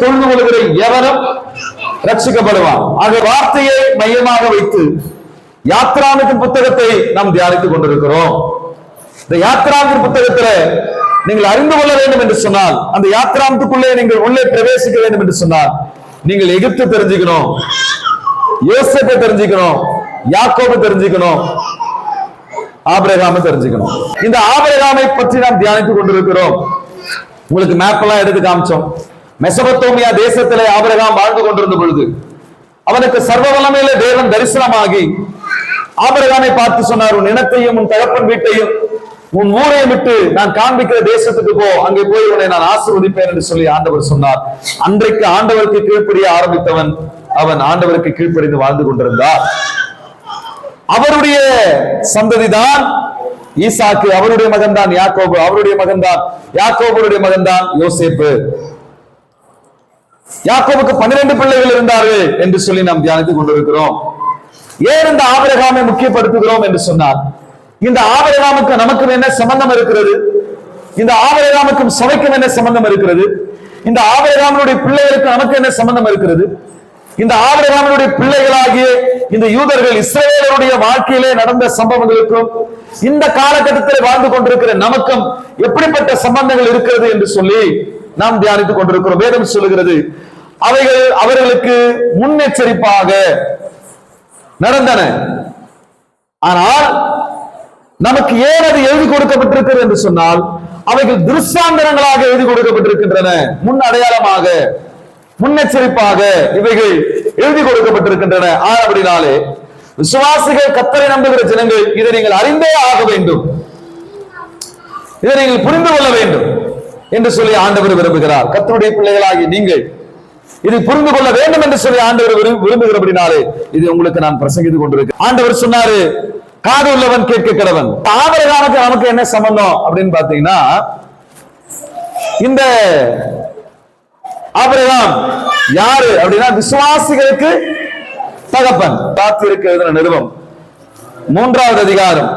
தொழுது கொள்கிற எவனும் ரட்சிக்கப்படுவான். ஆக வார்த்தையை மையமாக வைத்து யாத்ராமத்தின் புத்தகத்தை நாம் தியானித்துக் கொண்டிருக்கிறோம். இந்த யாத்ராமத்தின் புத்தகத்துல நீங்கள் அறிந்து கொள்ள வேண்டும் என்று சொன்னால், அந்த யாத்ராமத்துக்குள்ளே நீங்கள் உள்ளே பிரவேசிக்க வேண்டும் என்று சொன்னால், நீங்கள் எகிப்து தெரிஞ்சுக்கணும், யோசேப்பை தெரிஞ்சுக்கணும், யாக்கோபை தெரிஞ்சுக்கணும், ஆபிரகாமை தெரிஞ்சுக்கணும். இந்த ஆபிரகாமை பற்றி நாம் தியானித்துக் கொண்டிருக்கிறோம். உங்களுக்கு மேப் எல்லாம் எடுத்து காமிச்சோம். மெசபத்தோமியா தேசத்திலே ஆபிரகாம் வாழ்ந்து கொண்டிருந்த பொழுது அவனுக்கு சர்வ வல்லமையில தேவன் தரிசனமாகி ஆபிரகாமை பார்த்து சொன்னார், உன் இனத்தையும் உன் தகப்பன் வீட்டையும் உன் ஊரையும் விட்டு நான் காண்பிக்கிற தேசத்துக்கு போ, அங்கே போய் உன்னை நான் ஆசீர்வதிப்பேன் என்று சொல்லி ஆண்டவர் சொன்னார். அன்றைக்கு ஆண்டவருக்கு கீழ்ப்படிய ஆரம்பித்தவன் அவன் ஆண்டவருக்கு கீழ்ப்படிந்து வாழ்ந்து கொண்டிருந்தார். அவருடைய சந்ததிதான் ஈசாக்கு, அவருடைய மகன் தான் யாக்கோபு, அவருடைய மகன் தான் யாக்கோபுடைய மகன் தான் யோசேப்பு. யாக்கோபுக்கு 12 பிள்ளைகள் இருந்தார்கள் என்று சொல்லி நாம் தியானித்துக் கொண்டிருக்கிறோம். ஏன் இந்த ஆபிரகாமை முக்கியப்படுத்துகிறோம் என்று சொன்னார், இந்த ஆபிரகாமுக்கு நமக்கு என்ன சம்பந்தம் இருக்கிறது? இந்த ஆபிரகாமுக்கும் சபைக்கும் என்ன சம்பந்தம் இருக்கிறது? இந்த ஆபிரகாமுடைய பிள்ளைகளுக்கு நமக்கு என்ன சம்பந்தம் இருக்கிறது? இந்த ஆபிரகாமுடைய பிள்ளைகளாகிய இந்த யூதர்கள் இஸ்ரவேலருடைய வாழ்க்கையிலே நடந்த சம்பவங்களுக்கும் இந்த காலகட்டத்தில் வாழ்ந்து கொண்டிருக்கிற நமக்கும் எப்படிப்பட்ட சம்பந்தங்கள் இருக்கிறது என்று சொல்லி நாம் தியானித்துக் கொண்டிருக்கிறோம். வேதம் சொல்லுகிறது, அவைகள் அவர்களுக்கு முன்னெச்சரிப்பாக நடந்தன. ஆனால் நமக்கு ஏன் அது எழுதி கொடுக்கப்பட்டிருக்கிறது என்று சொன்னால், அவைகள் திருஷ்டாந்தரங்களாக எழுதி கொடுக்கப்பட்டிருக்கின்றன. முன் அடையாளமாக, முன்னெச்சரிப்பாக இவைகள் எழுதி கொடுக்கப்பட்டிருக்கின்றன. அப்படினாலே விசுவாசிகள், கர்த்தரை நம்புகிற ஜனங்கள், இதை நீங்கள் அறிந்தே ஆக வேண்டும், இதை நீங்கள் புரிந்து கொள்ள வேண்டும் என்று சொல்லி ஆண்டவர் விரும்புகிறார். கர்த்தருடைய பிள்ளைகளாகி நீங்கள் இதை புரிந்து கொள்ள வேண்டும் என்று சொல்லி ஆண்டவர் விரும்புகிறபடினாலே இது உங்களுக்கு நான் பிரசங்கித்துக் கொண்டிருக்கிறேன். ஆண்டவர் சொன்னாரு, காது உள்ளவன் கேட்க கடவன். ஆபிரகாமுக்கு நமக்கு என்ன சம்பந்தம் அப்படின்னு பாத்தீங்கன்னா, இந்த ஆபிரகாம் யாரு அப்படின்னா விசுவாசிகளுக்கு தகப்பன். தாத்திற்கு எழுதின நிருபம் 3வது அதிகாரம்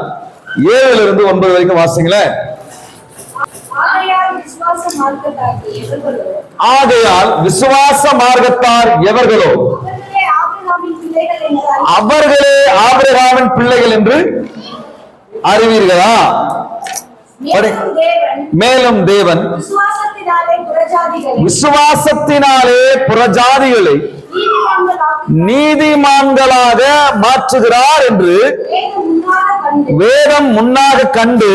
7 to 9 வரைக்கும் வாசிங்களேன். ஆகையால் விசுவாச மார்க்கத்தார் எவர்களோ அவர்களே ஆபிரகாமின் பிள்ளைகள் என்று அறிவீர்களா? மேலும் தேவன் விசுவாசத்தினாலே புறஜாதிகளை நீதிமான்களாக மாற்றுகிறார் என்று வேதம் முன்னாக கண்டு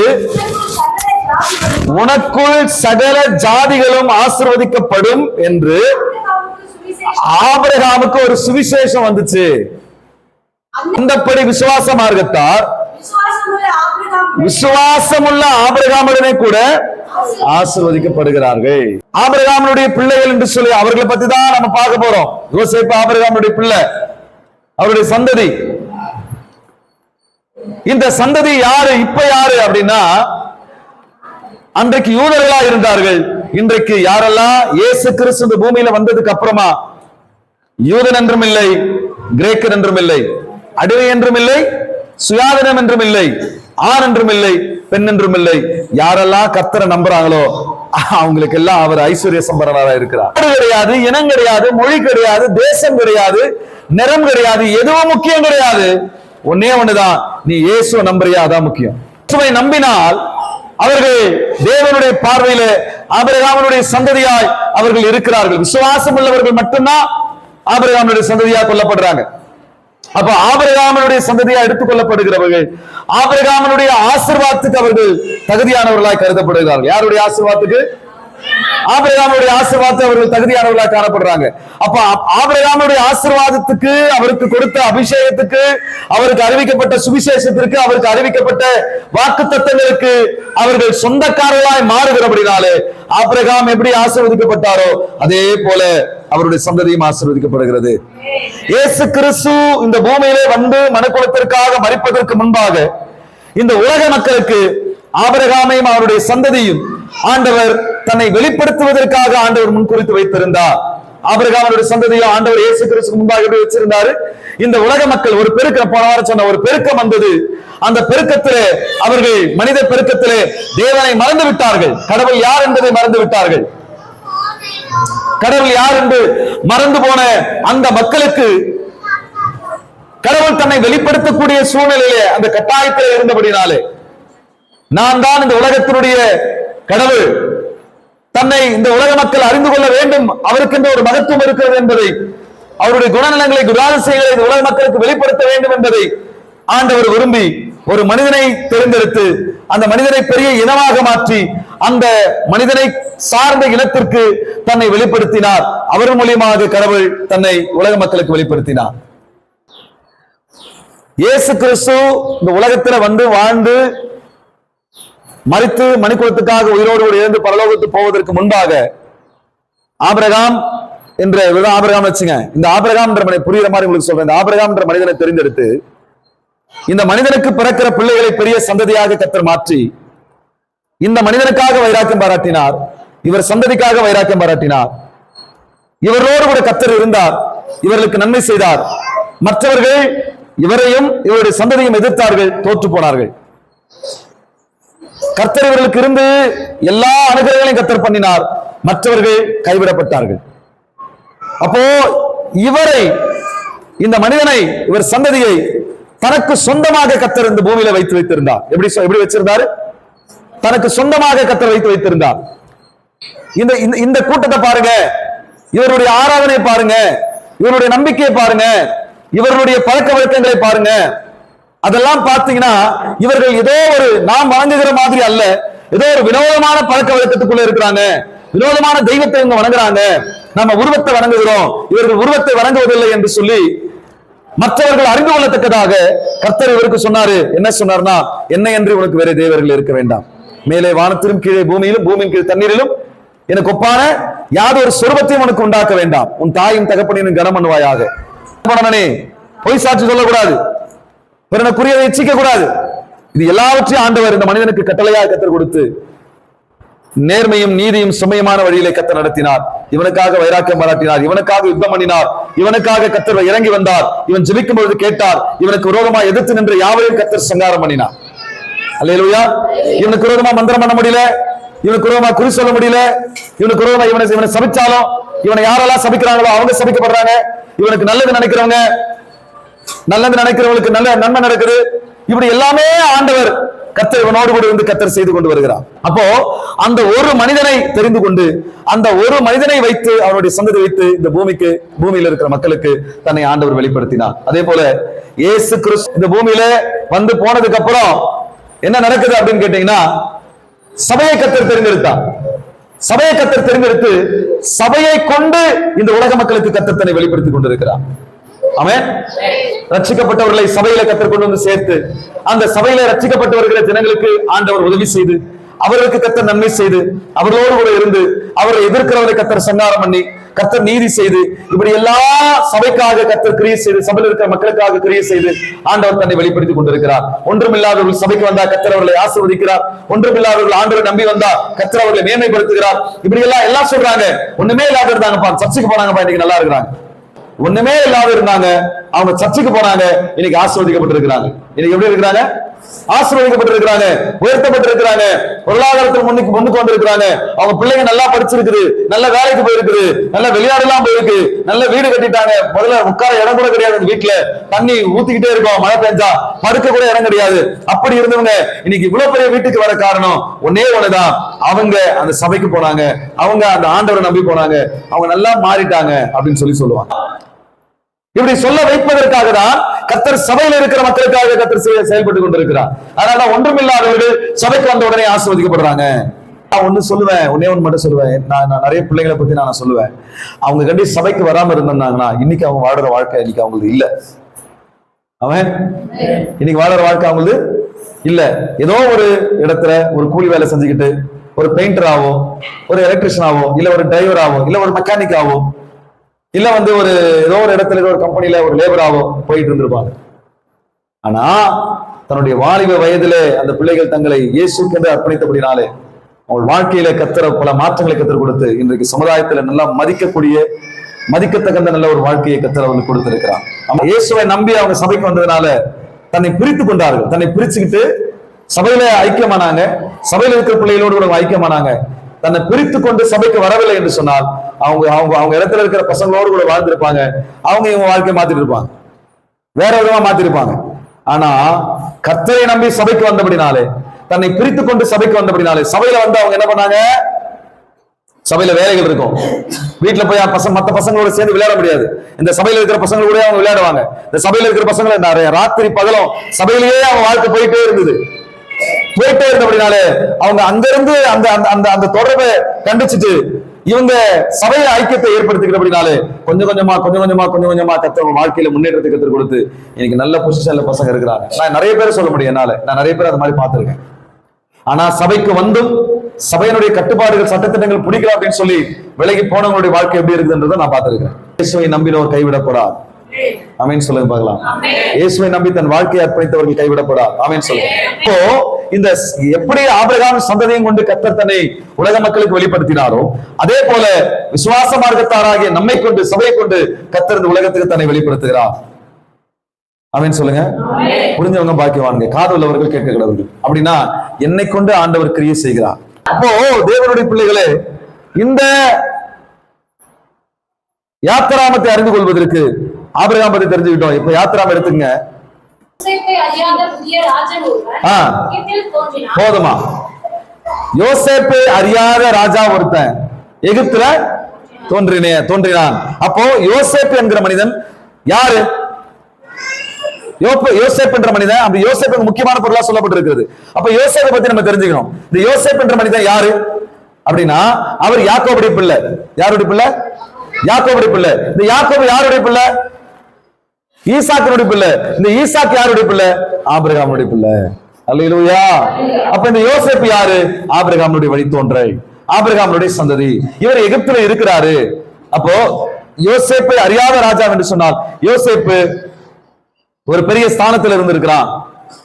உனக்குள் சகல ஜாதிகளும் ஆசீர்வதிக்கப்படும் என்று ஆபிரகாமுக்கு ஒரு சுவிசேஷம் வந்துச்சு. அந்தப்படி விசுவாச மார்க்கத்தார் விசுவாசமுள்ள ஆபிரகாமுடனே கூட ஆசீர்வதிக்கப்படுகிறார்கள். ஆபிரகாமுடைய பிள்ளைகள் என்று சொல்லி அவர்களை பத்தி தான் நம்ம பார்க்க போறோம். யோசேப்பு ஆபிரகாமுடைய பிள்ளை, அவருடைய சந்ததி. இந்த சந்ததி யாரு? இப்ப யாரு அப்படின்னா, அன்றைக்கு யூதர்களா இருந்தார்கள். இன்றைக்கு யாரெல்லாம் இயேசு கிறிஸ்து இந்த பூமியில வந்ததுக்கு அப்புறமா யூதன் என்றும் இல்லை, கிரேக்கர் என்றும் இல்லை, அடிமை என்றும் இல்லை, சுயாதீனம் என்றும் இல்லை, ஆண் என்றும் இல்லை, பெண் என்றும் இல்லை. யாரெல்லாம் கர்த்தரை நம்புறாங்களோ அவங்களுக்கு எல்லாம் அவர் ஐஸ்வர்ய சம்பரனாரா இருக்கிறார். கிடையாது, இனம் கிடையாது, மொழி கிடையாது, தேசம் கிடையாது, நிறம் கிடையாது, எதுவும் முக்கியம் கிடையாது. ஒன்னே ஒண்ணுதான், நீ இயேசுவை நம்புறியா? அதான் முக்கியம். இயேசுவை நம்பினால் அவர்கள் தேவனுடைய பார்வையில ஆபிரகாமுடைய சந்ததியாய் அவர்கள் இருக்கிறார்கள். விசுவாசம் உள்ளவர்கள் மட்டும்தான் ஆபிரகாமுடைய சந்ததியாக கொல்லப்படுறாங்க. அப்ப ஆபிரகாமுடைய சந்ததியா எடுத்துக் கொள்ளப்படுகிறவர்கள் ஆபிரகாமுடைய ஆசீர்வாதத்துக்கு அவர்கள் தகுதியானவர்களாய் கருதப்படுகிறார்கள். யாருடைய ஆசீர்வாதத்துக்கு? ஆபிரகாமுடைய ஆசீர்வாதத்தை அவர்கள் தகுதியானவர்களாக காணப்படுறாங்க. அப்ப ஆபிரகாமுடைய ஆசீர்வாதத்துக்கு, அவருக்கு கொடுத்த அபிஷேகத்துக்கு, அவருக்கு அறிவிக்கப்பட்ட சுவிசேஷத்திற்கு, அவருக்கு அறிவிக்கப்பட்ட வாக்குத்தத்தங்களுக்கு அவர்கள் சொந்தக்காரர்களாய் மாறுகிறபடினாலே ஆபிரகாம் எப்படி ஆசீர்வதிக்கப்பட்டாரோ அதே போல அவருடைய சந்ததியும் ஆசீர்வதிக்கப்படுகிறது. இயேசு கிறிஸ்து இந்த பூமியிலே வந்து மனுக்குலத்திற்காக மரிப்பதற்கு முன்பாக இந்த உலக மக்களுக்கு ஆபிரகாமையும் அவருடைய சந்ததியும் ஆண்டவர் தன்னை வெளிப்படுத்துவதற்காக ஆண்டவர் முன்குறித்து வைத்திருந்தார். ஆபிரகாமுடைய சந்ததியை ஆண்டவர் இயேசு கிறிஸ்துக்கு முன்பாக எப்படி வச்சிருந்தாரு? இந்த உலக மக்கள் ஒரு பெருக்கம், போன வாரம் சொன்ன ஒரு பெருக்கம் வந்தது. அந்த பெருக்கத்திலே அவர்கள் மனித பெருக்கத்திலே தேவனை மறந்து விட்டார்கள். கடவுள் யார் என்பதை மறந்து விட்டார்கள். கடவுள் யார் என்று மறந்து போன அந்த மக்களுக்கு கடவுள் தன்னை வெளிப்படுத்தக்கூடிய சூழ்நிலையிலே அந்த கட்டாயத்தில் இருந்தபடினாலே, நான் தான் இந்த உலகத்தினுடைய கடவுள், தன்னை இந்த உலக மக்கள் அறிந்து கொள்ள வேண்டும், அவருக்கு என்ற ஒரு மகத்துவம் இருக்கிறது என்பதை, அவருடைய குணநலங்களை குணாதிசயங்களை இந்த உலக மக்களுக்கு வெளிப்படுத்த வேண்டும் என்பதை ஆண்டவர் விரும்பி ஒரு மனிதனை தேர்ந்தெடுத்து அந்த மனிதனை பெரிய இனமாக மாற்றி அந்த மனிதனை சார்ந்த இனத்திற்கு தன்னை வெளிப்படுத்தினார். அவர் மூலியமாக கடவுள் தன்னை உலக மக்களுக்கு வெளிப்படுத்தினார். இயேசு கிறிஸ்து இந்த உலகத்துல வந்து வாழ்ந்து மரித்து மனுக்குலத்துக்காக உயிரோடு இருந்து பரலோகத்துக்கு போவதற்கு முன்பாக ஆபிரகாம் என்ற ஆபிரகாம் வச்சுங்க, இந்த ஆபிரகாம் என்ற புரியுற மாதிரி உங்களுக்கு சொல்றேன், இந்த ஆபிரகாம் என்ற மனிதனை தெரிந்தெடுத்து இந்த மனிதனுக்கு பிறக்கிற பிள்ளைகளை பெரிய சந்ததியாக கர்த்தர் மாற்றி இந்த மனிதனுக்காக வைராக்கியம் பாராட்டினார், இவர் சந்ததிக்காக வைராக்கியம் பாராட்டினார். இவரோடு கூட கர்த்தர் இருந்தார், இவர்களுக்கு நன்மை செய்தார். மற்றவர்கள் இவரையும் இவருடைய சந்ததியும் எதிர்த்தார்கள், தோற்று போனார்கள். கர்த்தர் இவர்களுக்கு இருந்து எல்லா அனுகிரகங்களையும் கர்த்தர் பண்ணினார், மற்றவர்கள் கைவிடப்பட்டார்கள். அப்போ இவரை, இந்த மனிதனை, இவர் சந்ததியை தனக்கு சொந்தமாக கர்த்தர் இந்த பூமியில வைத்திருந்தார். எப்படி வச்சிருந்தாரு? தனக்கு சொந்தமாக கர்த்தர் வைத்திருந்தார். இந்த கூட்டத்தை பாருங்க, இவருடைய ஆராதனை பாருங்க, இவருடைய நம்பிக்கையை பாருங்க, இவர்களுடைய பழக்க வழக்கங்களை பாருங்க. அதெல்லாம் பார்த்தீங்கன்னா இவர்கள் ஏதோ ஒரு நாம் வணங்குகிற மாதிரி அல்ல, ஏதோ ஒரு வினோதமான பழக்க வழக்கத்துக்குள்ள இருக்கிறாங்க, வினோதமான தெய்வத்தை இவங்க வணங்குறாங்க, நம்ம உருவத்தை வணங்குகிறோம், இவர்கள் உருவத்தை வணங்குவதில்லை என்று சொல்லி மற்றவர்கள் அறிந்து கொள்ளத்தக்கதாக கர்த்தர் இவருக்கு சொன்னாரு. என்ன சொன்னார்னா, என்னை என்று உனக்கு வேற தேவர்கள் இருக்க வேண்டாம், மேலே வானத்திலும் கீழே பூமியிலும் பூமியின் கீழ் தண்ணீரிலும் எனக்கு ஒப்பான யாதொரு சொருபத்தையும் உனக்கு உண்டாக்க வேண்டாம், உன் தாயும் தகப்பனையும் கனம் பண்ணுவாயாக. பொய் சாட்சி சொல்லக்கூடாது, பிறனுக்குரியதை இச்சிக்க கூடாது. இது எல்லாவற்றையும் ஆண்டவர் இந்த மனிதனுக்கு கட்டளையாக கர்த்தர் கொடுத்து நேர்மையும் நீதியும் சுமையமான வழியிலே கர்த்தர் நடத்தினார். இவனுக்காக வைராக்கியம் பாராட்டினார், இவனுக்காக யுத்தம் பண்ணினார், இவனுக்காக கர்த்தர் இறங்கி வந்தார். இவன் ஜெபிக்கும் பொழுது கேட்டார், இவனுக்கு விரோதமாக எதிர்த்து நின்று யாவரையும் கர்த்தர் சங்காரம் பண்ணினார். அல்லேலூயா. இவனுக்கு விரோதமா மந்திரம் பண்ண முடியல, இவனுக்கு விரோதமா குறி சொல்ல முடியல, இவனுக்கு விரோதமா இவனை சபிச்சாலும் இவனை யாரெல்லாம் சபிக்கிறாங்களோ அவங்க சபிக்கப்படுறாங்க. இவனுக்கு நல்லது நினைக்கிறவங்க, நல்லது நினைக்கிறவங்களுக்கு நல்ல நன்மை நடக்குது. இப்படி எல்லாமே ஆண்டவர் கர்த்தர் இவனோடு கூட இருந்து கர்த்தர் செய்து கொண்டு வருகிறார். அப்போ அந்த ஒரு மனிதனை தெரிந்து கொண்டு அந்த ஒரு மனிதனை வைத்து அவனுடைய சந்ததி வைத்து இந்த பூமியில இருக்கிற மக்களுக்கு தன்னை ஆண்டவர் வெளிப்படுத்தினார். அதே போல இயேசு கிறிஸ்து இந்த பூமியில வந்து போனதுக்கு அப்புறம் என்ன நடக்குது அப்படின்னு கேட்டீங்கன்னா, சபையை கர்த்தர் தெரிந்தெடுத்தார். சபையை கர்த்தர் தெரிந்தெடுத்து சபையை கொண்டு இந்த உலக மக்களுக்கு கர்த்தர் தன்னை வெளிப்படுத்திக் கொண்டிருக்கிறார். ஆமென். ரட்சிக்கப்பட்டவர்களை சபையில கர்த்தர் கொண்டு வந்து சேர்த்து அந்த சபையில ரட்சிக்கப்பட்டவர்களை ஜனங்களுக்கு ஆண்டவர் உதவி செய்து அவர்களுக்கு கர்த்தர் நன்மை செய்து அவர்களோடு கூட இருந்து அவரை எதிர்க்கிறவரை கர்த்தர் சங்காரம் பண்ணி கர்த்தர் நீதி செய்து இப்படி எல்லா சபைக்காக கர்த்தர் கிரியை செய்து சபையில் இருக்கிற மக்களுக்காக கிரியை செய்து ஆண்டவர் தன்னை வெளிப்படுத்திக் கொண்டிருக்கிறார். ஒன்றுமில்லாதவர்கள் சபைக்கு வந்தா கர்த்தர் அவர்களை ஆசீர்வதிக்கிறார், ஒன்றுமில்லாதவர்கள் ஆண்டவரை நம்பி வந்தா கர்த்தர் அவர்களை மேன்மைப்படுத்துகிறார். இப்படி எல்லாம் சொல்றாங்க. ஒண்ணுமே இல்லாத இருந்தாங்கப்பா, சர்ச்சுக்கு போனாங்கப்பா, இன்னைக்கு நல்லா இருக்கிறாங்க. ஒண்ணுமே இல்லாத இருந்தாங்க, அவங்க சர்ச்சுக்கு போனாங்க, இன்னைக்கு ஆசீர்வதிக்கப்பட்டிருக்கிறாங்க. இன்னைக்கு எப்படி இருக்கிறாங்க? ஆசீர்வதிக்கப்பட்டிருக்கிறாங்க, உயர்த்தப்பட்டிருக்கிறாங்க, பொருளாதாரத்தில் முன்னுக்கு வந்திருக்கிறாங்க. அவங்க பிள்ளைங்க நல்லா படிச்சிருக்குது, நல்ல வேலைக்கு போயிருக்குது, நல்ல வெளிநாடுலாம் போயிருக்கு, நல்ல வீடு கட்டிட்டாங்க. முதல்ல உட்கார இடம் கூட கிடையாது, வீட்டுல தண்ணி ஊத்திக்கிட்டே இருக்கும், மழை பெஞ்சா படுக்க கூட இடம் கிடையாது. அப்படி இருந்தவங்க இன்னைக்கு இவ்வளவு பெரிய வீட்டுக்கு வர காரணம் ஒன்னே ஒண்ணுதான், அவங்க அந்த சபைக்கு போனாங்க, அவங்க அந்த ஆண்டவரை நம்பி போனாங்க, அவங்க நல்லா மாறிட்டாங்க அப்படின்னு சொல்லுவாங்க. இப்படி சொல்ல வைப்பதற்காக தான் கர்த்தர் சபையில் இருக்கிற மக்களுக்காக கர்த்தர் செயல்பட்டு கொண்டிருக்கிறார். அதனால ஒன்றுமில்லாதவர்கள் சபைக்கு வந்த உடனே ஆசீர்வதிக்கப்படுறாங்க. நான் ஒண்ணு சொல்லுவேன், ஒன்னே ஒன்று மட்டும் சொல்லுவேன். நான் நிறைய பிள்ளைங்களை பத்தி நான் சொல்லுவேன், அவங்க கண்டி சபைக்கு வராம இருந்தாங்கன்னா இன்னைக்கு அவங்க வாடுற வாழ்க்கை இன்னைக்கு அவங்களுக்கு இல்ல. அவன் இன்னைக்கு வாடுற வாழ்க்கை அவங்களுக்கு இல்ல. ஏதோ ஒரு இடத்துல ஒரு கூலி வேலை செஞ்சுக்கிட்டு ஒரு பெயிண்டராவோ, ஒரு எலக்ட்ரிஷியனாவோ, இல்ல ஒரு டிரைவராவோ, இல்ல ஒரு மெக்கானிக்காவோ, இல்ல ஒரு ஏதோ ஒரு இடத்துல ஒரு கம்பெனில ஒரு லேபராவோ போயிட்டு இருந்திருப்பாங்க. ஆனா தன்னுடைய வாலிப வயதிலே அந்த பிள்ளைகள் தங்களை இயேசுக்கு என்று அர்ப்பணித்தபடினாலே அவங்க வாழ்க்கையில கர்த்தர் பல மாற்றங்களை கர்த்தர் கொடுத்து இன்றைக்கு சமுதாயத்துல நல்லா மதிக்கத்தகுந்த நல்ல ஒரு வாழ்க்கையை கர்த்தர் அவங்களுக்கு கொடுத்திருக்கிறார். அவங்க இயேசுவை நம்பி அவங்க சபைக்கு வந்ததுனால தன்னை பிரித்து கொண்டார்கள். தன்னை பிரிச்சுக்கிட்டு சபையில ஐக்கியமானாங்க, சபையில இருக்கிற பிள்ளைகளோடு கூட ஐக்கியமானாங்க. தன்னை பிரித்து கொண்டு சபைக்கு வரவில்லை என்று சொன்னால் அவங்க அவங்க அவங்க இடத்துல இருக்கிற பசங்களோடு கூட வாழ்ந்திருப்பாங்க. அவங்க இவங்க வாழ்க்கையை மாத்திட்டு இருப்பாங்க, வேற விதமா மாத்திருப்பாங்க. ஆனா கர்த்தரை நம்பி சபைக்கு வந்தபடினாலே, தன்னை பிரித்து கொண்டு சபைக்கு வந்தபடினாலே, சபையில வந்து அவங்க என்ன பண்ணாங்க? சபையில வேலைகள் இருக்கும், வீட்டுல போய் மத்த பசங்களோட சேர்ந்து விளையாட முடியாது. இந்த சபையில இருக்கிற பசங்க கூட அவங்க விளையாடுவாங்க. இந்த சபையில இருக்கிற பசங்களை நிறைய ராத்திரி பகலும் சபையிலேயே அவங்க வாழ்க்கை போயிட்டே இருந்தது. போயிட்டே இருந்தபடினாலே அவங்க அங்கிருந்து அந்த அந்த அந்த தொடர்பை கண்டிச்சுட்டு இவங்க சபையில ஐக்கியத்தை ஏற்படுத்திக்கிறபடினாலே கொஞ்சம் கொஞ்சமா கத்தவங்க வாழ்க்கையில முன்னேற்றத்துக்கு கற்றுக் கொடுத்து இன்னைக்கு நல்ல பொசிஷன்ல பசங்க இருக்கிறாங்க. நான் நிறைய பேரை சொல்ல முடியும், என்னால நான் நிறைய பேர் அது மாதிரி பார்த்திருக்கேன். ஆனா சபைக்கு வந்தும் சபையினுடைய கட்டுப்பாடுகள் சட்டத்திட்டங்கள் பிடிக்கல அப்படின்னு சொல்லி விலகி போனவங்களுடைய வாழ்க்கை எப்படி இருக்குன்றதை நான் பார்த்திருக்கேன். இயேசுவை நம்பினவர் கைவிடப்படாது. ஆமென் சொல்லுங்க பார்க்கலாம். இயேசுவை நம்பி தன் வாழ்க்கையை அர்ப்பணித்தவர்கள் கைவிடப்படாது. ஆமென் சொல்லுங்க. இப்போ இந்த எப்படி ஆபிரகாம் சந்ததியும் கொண்டு கர்த்தர் தன்னை உலக மக்களுக்கு வெளிப்படுத்தினாரோ, அதே போல விசுவாச மார்க்கத்தாராகிய நம்மை கொண்டு சபையை கொண்டு கர்த்தர் இந்த உலகத்துக்கு தன்னை வெளிப்படுத்துகிறார். ஆமென் சொல்லுங்க. புரிஞ்சவங்க பாக்கியவான்ங்க, காது உள்ளவர்கள் கேட்க கடவுள். அப்படின்னா என்னை கொண்டு ஆண்டவர் கிரியை செய்கிறார். அப்போ தேவனுடைய பிள்ளைகளே, இந்த யாத்திராமத்தை அறிந்து கொள்வதற்கு ஆபிரகாம் பத்தி தெரிஞ்சுக்கிட்டோம். இப்ப யாத்திராம எடுத்துங்க. போதுமா? யோசேப்பை அறியாத ராஜா ஒருத்தன் எகிப்துல தோன்றினான். அப்போ யோசேப்பு என்கிற மனிதன் யாரு? யோசேப் என்ற மனிதன், அந்த யோசேப்புக்கு முக்கியமான பொருளா சொல்லப்பட்டிருக்கிறது. அப்ப யோசேப்பை பத்தி நம்ம தெரிஞ்சுக்கணும். இந்த யோசேப் என்ற மனிதன் யாரு அப்படின்னா, அவர் யாக்கோபுடைய பிள்ளை. யாருடைய பிள்ளை? யாக்கோபுடைய பிள்ளை. இந்த யாக்கோபு யாருடைய பிள்ளை? ஈசாக்கினுடைய பிள்ளை. இந்த ஈசாக்கு யாருடைய பிள்ளை? ஆபிரகாமுடைய பிள்ளை. அல்லேலூயா. அப்ப இந்த யோசேப்பு யாரு? ஆபிரகாமுடைய வழித்தோன்றல், ஆபிரகாமுடைய சந்ததி. இவர் எகிப்துல இருக்கிறாரு. அப்போ யோசேப்பை அறியாத ராஜா என்று சொன்னால், யோசேப்பு ஒரு பெரிய ஸ்தானத்தில் இருந்திருக்கிறான்.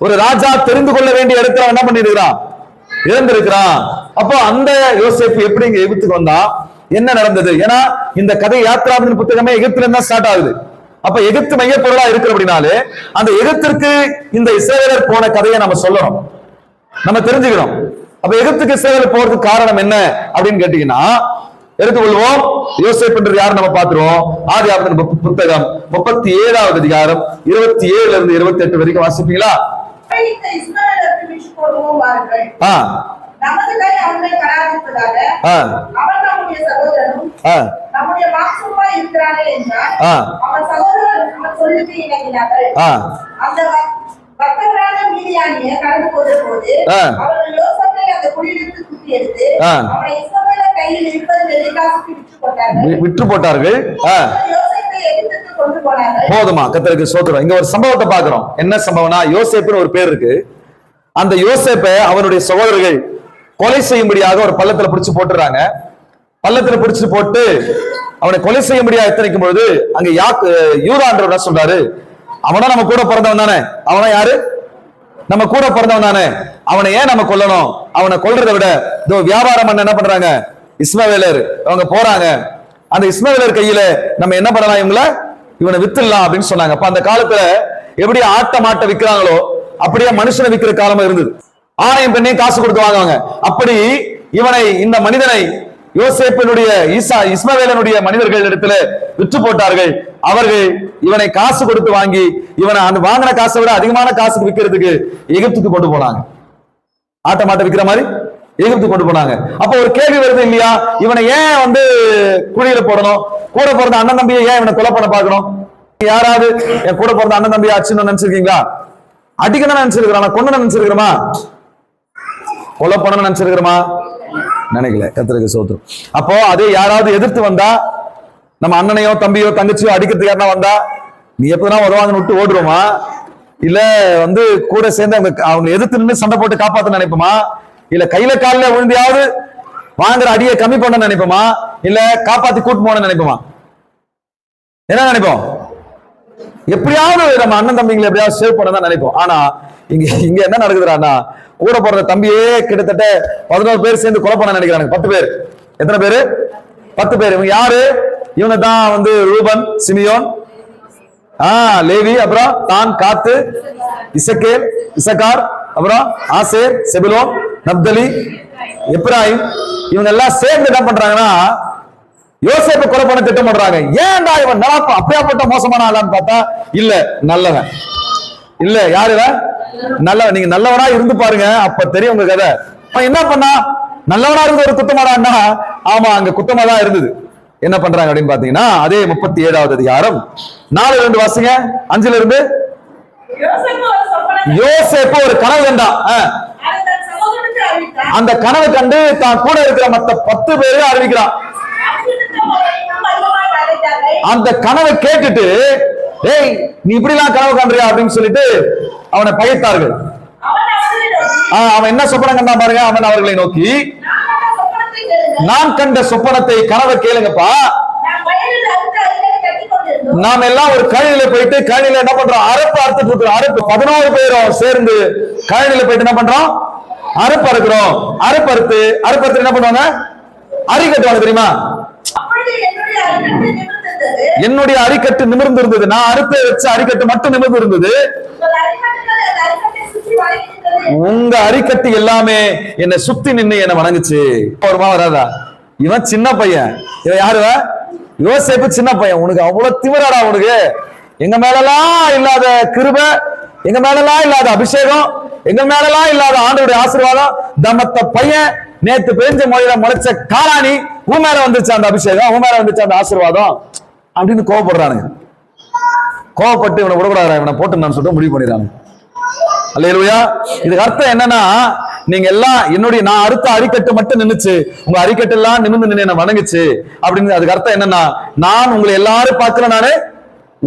ஒரு ராஜா தெரிந்து கொள்ள வேண்டிய இடத்துல என்ன பண்ணிருக்கிறான்? இருந்திருக்கிறான். அப்போ அந்த யோசேப்பு எப்படி இங்க எகிப்துக்கு வந்தா, என்ன நடந்தது? ஏன்னா இந்த கதை யாத்திராவின் புத்தகமே எகிப்துல இருந்தா ஸ்டார்ட் ஆகுது. அப்ப எகிப்து மைய பொருளா இருக்கு அப்படின்னாலே, அந்த எகிப்திற்கு இந்த இஸ்ரவேலர் போன கதையை நம்ம சொல்லணும், நம்ம தெரிஞ்சுக்கணும். அப்ப எகிப்துக்கு இஸ்ரவேலர் போறதுக்கு காரணம் என்ன அப்படின்னு கேட்டீங்கன்னா, எடுத்துக்கொள்வோம். யோசேப் என்று யார் நம்ம பார்த்துருவோம். ஆதியாகம புத்தகம் 37வது அதிகாரம் 27 இருந்து 28 வரைக்கும் வாசிப்பீங்களா? நமது கை அவனை பராமரிப்பதாக அவன் நம்முடைய சகோதரனும் நம்முடைய மாம்சமாய் இருக்கிறானே என்றால் அவன் சகோதரன் அவன் சொல்லுக்கு இணங்கினார்கள். அந்த பக்தர்களான மீதியானிய கடந்து போத போது அவர்கள் யோசேப்பை அந்த குழியிலிருந்து தூக்கி எடுத்து அவனை இஸ்மவேலர் கையில் 20 வெள்ளிக்காசுக்கு விற்று போட்டார்கள். யோசேப்பை எகிப்துக்கு கொண்டு போனார்கள். போதுமா? கர்த்தருக்கு ஸ்தோத்திரம். இங்க ஒரு சம்பவத்தை பார்க்கிறோம். என்ன சம்பவம்னா, யோசேப்புன்னு ஒரு பேர் இருக்கு. அந்த யோசேப்பை அவனுடைய சகோதரர்கள் கொலை செய்யும்படியாக ஒரு பள்ளத்துல பிடிச்சு போட்டுறாங்க. பள்ளத்துல பிடிச்சு போட்டு அவனை கொலை செய்யும்படியாக எத்தனைக்கும் பொழுது அங்க யூதான்றவர் சொல்றாரு, அவனா நம்ம கூட பிறந்தவன் தானே. அவனா யாரு? நம்ம கூட பிறந்தவன் தானே. அவனை ஏன் நம்ம கொல்லணும்? அவனை கொல்றதை விட இதோ வியாபாரம் பண்ண என்ன பண்றாங்க இஸ்மவேலர், அவங்க போறாங்க. அந்த இஸ்மவேலர் கையில நம்ம என்ன பண்ணலாம், இவனை வித்துடலாம் அப்படின்னு சொன்னாங்க. அப்ப அந்த காலத்துல எப்படி மாட்டை விற்கிறாங்களோ அப்படியே மனுஷனை விற்கிற காலமா இருந்தது. ஆணையம் பெண்ணையும் காசு கொடுத்து வாங்குவாங்க. அப்படி இவனை, இந்த மனிதனை யோசேப்பினுடைய இஸ்மவேலனுடைய மனிதர்கள் இடத்துல விற்று போட்டார்கள். அவர்கள் இவனை காசு கொடுத்து வாங்கி இவனை அந்த வாங்கின காசை விட அதிகமான காசுக்கு விற்கிறதுக்கு எகிப்துக்கு கொண்டு போனாங்க. மாட்டை விற்கிற மாதிரி எகிப்து கொண்டு போனாங்க. அப்ப ஒரு கேள்வி வருது இல்லையா, இவனை ஏன் வந்து குழியில போடணும்? கூட பிறந்த அண்ணன் தம்பியை ஏன் இவனை கொலை பண்ண பார்க்கணும்? யாராவது என் கூட பிறந்த அண்ணன் தம்பியை அச்சுன்னு நினைச்சிருக்கீங்களா? அடிக்கணும் நினைச்சிருக்கிறோமா? கொண்டு நினைச்சிருக்கிறோமா? கொலை பண்ணணும் நினைச்சிருக்கிறோமா? நினைக்கல. கர்த்தருக்கு ஸ்தோத்திரம். அப்போ அதே யாராவது எதிர்த்து வந்தா, நம்ம அண்ணனையோ தம்பியோ தங்கச்சியோ அடிக்கிறதுக்கு யாரா வந்தா, நீ எப்பதான் வருவாங்கன்னு விட்டு ஓடுறோமா? இல்ல வந்து கூட சேர்ந்து அவங்க எதிர்த்து நின்று சண்டை போட்டு காப்பாத்த நினைப்போமா? இல்ல கையில காலில விழுந்தியாவது வாங்குற அடியை கம்மி பண்ண நினைப்போமா? இல்ல காப்பாத்தி கூட்டு போன நினைப்போமா? என்ன நினைப்போம்? எப்படியாவது நம்ம அண்ணன் தம்பிங்களை எப்படியாவது சேவ் பண்ண தான் நினைப்போம். ஆனா இங்க என்ன நடக்குதுன்னா, கூட போற தம்பியே கிட்டத்தட்ட 11 பேர் சேர்ந்து கொலை பண்ண நினைக்கிறாங்க. 10 பேர். எத்தனை பேரு? 10 பேர். இவங்க யாரு? இவங்க தான் வந்து ரூபன், சிமியோன், லேவி, அப்புறம் தான், காத்து, இசக்கேல், இசக்கார், அப்புறம் ஆசேர், செபுலோன், நப்தலி, எப்பிராயிம். இவங்க எல்லாம் சேர்ந்து என்ன பண்றாங்கன்னா யோசேப்பை கொலை பண்ண திட்டம் பண்றாங்க. ஏன்டா இவன் நல்லா அப்படியாப்பட்ட மோசமான ஆளான்னு பார்த்தா இல்ல நல்லவன். இல்ல யாரு நல்லவன். நீங்க நல்லவனா இருந்து பாருங்க, அப்ப தெரியும் உங்க கதை. அவன் என்ன பண்ணா நல்லவனா இருந்த ஒரு குத்தமாடான்னா ஆமா அங்க குத்தமா தான் இருந்தது. என்ன பண்றாங்க அப்படின்னு பாத்தீங்கன்னா அதே 37வது அதிகாரம் 4:2 வாசிங்க. 5ல இருந்து. யோசேப்பு ஒரு கனவு கண்டான். அந்த கனவை கண்டு தான் கூட இருக்கிற மற்ற 10 பேரை அறிவிக்கிறான். அந்த கனவை கேட்டுட்டு ஏய் நீ இப்படி எல்லாம் கனவு காண்றியா அப்படின்னு சொல்லிட்டு அவனை பகைத்தார்கள். அவன் என்ன சொப்பனம் கண்டான் பாருங்க. அவன் அவர்களை நோக்கி நான் கண்ட சொப்பனத்தை கனவை கேளுங்கப்பா. நாம் எல்லாம் ஒரு கழனில போயிட்டு கழனில என்ன பண்றோம் அறுப்பு அறுத்துட்டு இருக்கிறோம். அறுப்பு 11 பேரும் சேர்ந்து கழனில போயிட்டு என்ன பண்றோம் அறுப்பு அறுக்கிறோம். அறுப்பு என்ன பண்ணுவாங்க அரிக்கட்டுவாங்க தெரியுமா. என்னுடைய அரிக்கட்டு நிமிர்ந்து இருந்தது. நான் அறுப்பை வச்ச அரிக்கட்டு மட்டும் நிமிர்ந்து இருந்தது. உங்க அரிக்கட்டு எல்லாமே என்னை சுத்தி நின்று என்ன வணங்குச்சு. வருமா வராதா? இவன் சின்ன பையன். இவன் யாரு? யோசேப்பு சின்ன பையன். உனக்கு அவ்வளவு திமிராடா உனக்கு? எங்க மேலலாம் இல்லாத கிருபை, எங்க மேலலாம் இல்லாத அபிஷேகம், எங்க மேலலாம் இல்லாத ஆண்டவருடைய ஆசீர்வாதம், தமத்த பையன் நேத்து பெஞ்ச மொழியில முளைச்ச காராணி உன் மேல வந்துச்சு அந்த அபிஷேகம், உன் மேல வந்துச்சு அந்த ஆசீர்வாதம் அப்படின்னு கோவப்படுறானுங்க. கோவப்பட்டு இவனை விடக்கூடாது, இவனை போட்டு நான் சொல்லிட்டு முடிவு பண்ணிடுறாங்க. அல்லேலூயா. இதுக்கு அர்த்தம் என்னன்னா நீங்க எல்லாம் என்னுடைய நான் அறுத்த அரிக்கட்டு மட்டும் நின்னுச்சு, உங்க அரிக்கட்டு எல்லாம் நிமிர்ந்து நின்று என்ன வணங்குச்சு அப்படின்னு. அதுக்கு அர்த்தம் என்னன்னா நான் உங்களை எல்லாரும் பார்க்கல, நானு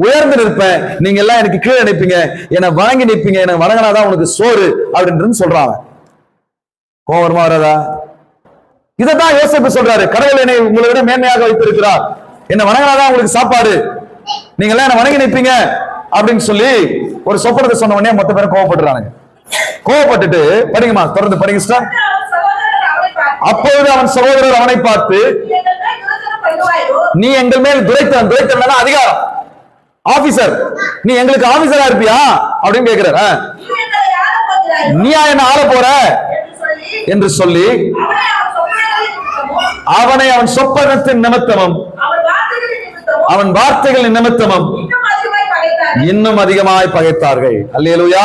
உயர்ந்து நிற்பேன், நீங்க எல்லாம் எனக்கு கீழே நிற்பீங்க, என்னை வணங்கி நிற்பீங்க, எனக்கு வணங்கினாதான் உனக்கு சோறு அப்படின்னு சொல்றாங்க. கோவமா வராதா? இதைத்தான் யோசேப்பு சொல்றாரு. கடவுள் என்னை உங்களை விட மேன்மையாக வைத்திருக்கிறார், என்ன வணங்கினாதான் உங்களுக்கு சாப்பாடு, நீங்க எல்லாம் என்ன வணங்கி நிற்பீங்க அப்படின்னு சொல்லி ஒரு சொப்பனத்தை சொன்ன உடனே மொத்த பேரும் கோவப்படுறாங்க. கோவப்பட்டுட்டு படிங்கம்மா, தொடர்ந்து படிங்க சிஸ்டர். அப்பொழுது அவன் சகோதரர் அவனை பார்த்து நீ எங்கள் மேல் துரைத்தன் அதிகாரம் ஆபீசர், நீ எங்களுக்கு ஆபீசரா இருப்பியா அப்படின்னு கேட்கிறார். நீ என்ன ஆள போற என்று சொல்லி அவனை அவன் சொப்பனத்தின் நிமித்தமும் அவன் வார்த்தைகளின் நிமித்தமும் இன்னும் அதிகமாய் பகைத்தார்கள். அல்லேலூயா.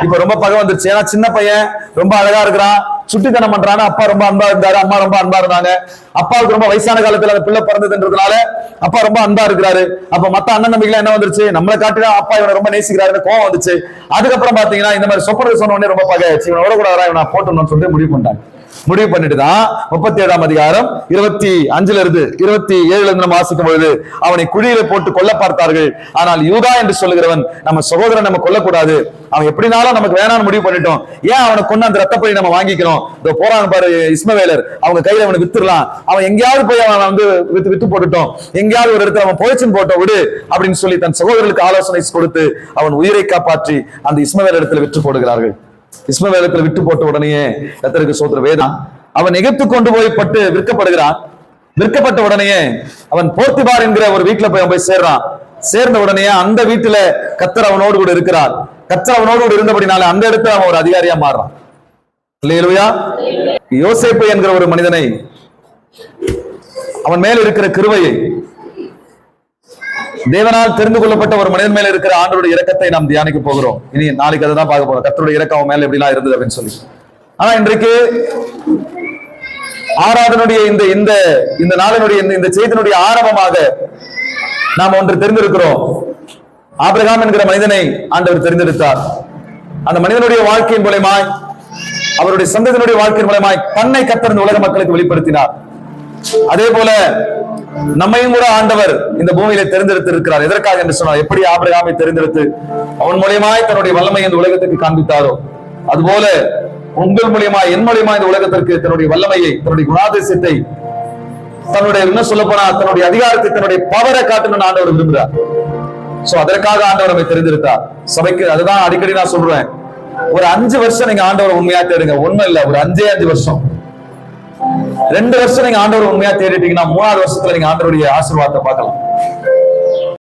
இப்ப ரொம்ப பகை வந்துருச்சு. ஏன்னா சின்ன பையன் ரொம்ப அழகா இருக்கிறான், சுட்டித்தனம் பண்றாங்க. அப்பா ரொம்ப அன்பா இருந்தாரு, அம்மா ரொம்ப அன்பா இருந்தாங்க. அப்பாவுக்கு ரொம்ப வயசான காலத்துல அந்த பிள்ளை பிறந்ததுன்றதுனால அப்பா ரொம்ப அன்பா இருக்கிறாரு. அப்ப மத்த அண்ணன் தம்பிகள் என்ன வந்துருச்சு, நம்மளை காட்டினா அப்பா இவனை ரொம்ப நேசிக்கிறாருன்னு கோவம் வந்துச்சு. அதுக்கப்புறம் பாத்தீங்கன்னா இந்த மாதிரி சொப்பனத்தை சொன்ன உடனே ரொம்ப பகை ஆயிடுச்சு. இவனை விடக்கூடாதா, இவனை போட்டணும்னு சொல்லிட்டு முடிவு பண்ணிட்டாங்க. முடிவு பண்ணிட்டுதான் 37ஆம் அதிகாரம் 25ல இருந்து 27ல இருந்து நம்ம வாசிக்கும் பொழுது அவனை குழியில போட்டு கொல்ல பார்த்தார்கள். ஆனால் யூதா என்று சொல்லுகிறவன் நம்ம சகோதரன் நம்ம கொல்லக்கூடாது, அவன் எப்படினாலும் நமக்கு வேணாம்னு முடிவு பண்ணிட்டோம், ஏன் அவனை கொண்டு அந்த ரத்தப்படி நம்ம வாங்கிக்கணும், போறான் பாரு இஸ்மவேலர், அவங்க கையில அவனை வித்துடலாம், அவன் எங்கேயாவது போய் அவன் வந்து வித்து போட்டுட்டோம், எங்கேயாவது ஒரு இடத்துல அவன் பொழைச்சுன்னு போட்டோம் விடு அப்படின்னு சொல்லி தன் சகோதரர்களுக்கு ஆலோசனை கொடுத்து அவன் உயிரை காப்பாற்றி அந்த இஸ்மவேல் இடத்துல விற்று போடுகிறார்கள். இஸ்மவேலத்துல விட்டு போட்ட உடனே கர்த்தருக்கு ஸ்தோத்திரம். வேதம் அவன் எகிப்து கொண்டு போய் பட்டு விற்கப்படுகிறான். விற்கப்பட்ட உடனே அவன் போர்த்திபார் என்கிற ஒரு வீட்டுல போய் சேர்றான். சேர்ந்த உடனே அந்த வீட்டுல கர்த்தர் அவனோடு கூட இருக்கிறார். கர்த்தர் அவனோடு கூட இருந்தபடினால அந்த இடத்துல அவன் ஒரு அதிகாரியா மாறுறான். அல்லேலூயா. யோசேப்பு என்கிற ஒரு மனிதனை, அவன் மேல் இருக்கிற கிருபையை, தேவனால் தெரிந்து கொள்ளப்பட்ட ஒரு மனிதன் மேல இருக்கிற ஆண்டவருடைய இரக்கத்தை நாம் தியானிக்க போகிறோம். இனி நாளைக்கு அதை தான் பார்க்க போறோம், கர்த்தருடைய இரக்கம் அவன் மேல எப்படிலாம் இருந்தது அப்படின்னு சொல்லி. ஆனா இன்றைக்கு ஆராதனுடைய இந்த நாளினுடைய இந்த செய்தியினுடைய ஆரம்பமாக நாம் ஒன்று தெரிந்திருக்கிறோம். ஆபிரகாம் என்கிற மனிதனை ஆண்டவர் தெரிந்தெடுத்தார். அந்த மனிதனுடைய வாழ்க்கையின் மூலமாய், அவருடைய சந்ததியினுடைய வாழ்க்கையின் மூலமாய் தன்னை கர்த்தர் உலக மக்களுக்கு வெளிப்படுத்தினார். அதே போல நம்மையும் கூட ஆண்டவர் இந்த பூமியில தெரிந்தெடுத்து இருக்கிறார். எதற்காக என்று சொன்னார், எப்படி ஆபிரகாமை தெரிந்தெடுத்து அவன் மூலியமாய் தன்னுடைய வல்லமை இந்த உலகத்துக்கு காண்பித்தாரோ அதுபோல உங்கள் மூலியமாய் என் மூலியமாய் இந்த உலகத்திற்கு தன்னுடைய வல்லமையை, தன்னுடைய குணாதிசயத்தை, தன்னுடைய என்ன சொல்ல போனா தன்னுடைய அதிகாரத்தை, தன்னுடைய பவரை காட்டணும்னு ஆண்டவர் விரும்புகிறார். சோ அதற்காக ஆண்டவர் நம்மை தெரிந்தெடுத்தார். சபைக்கு அதுதான் அடிக்கடி நான் சொல்றேன், ஒரு 5 வருஷம் நீங்க ஆண்டவர் உண்மையா தேடுங்க. ஒண்ணும் இல்ல, ஒரு 5 வருஷம், 2 வருஷம் நீங்க ஆண்டவர் உண்மையா தேடிட்டீங்கன்னா 3வது வருஷத்துல நீங்க ஆண்டவருடைய ஆசீர்வாதத்தை பார்க்கலாம்.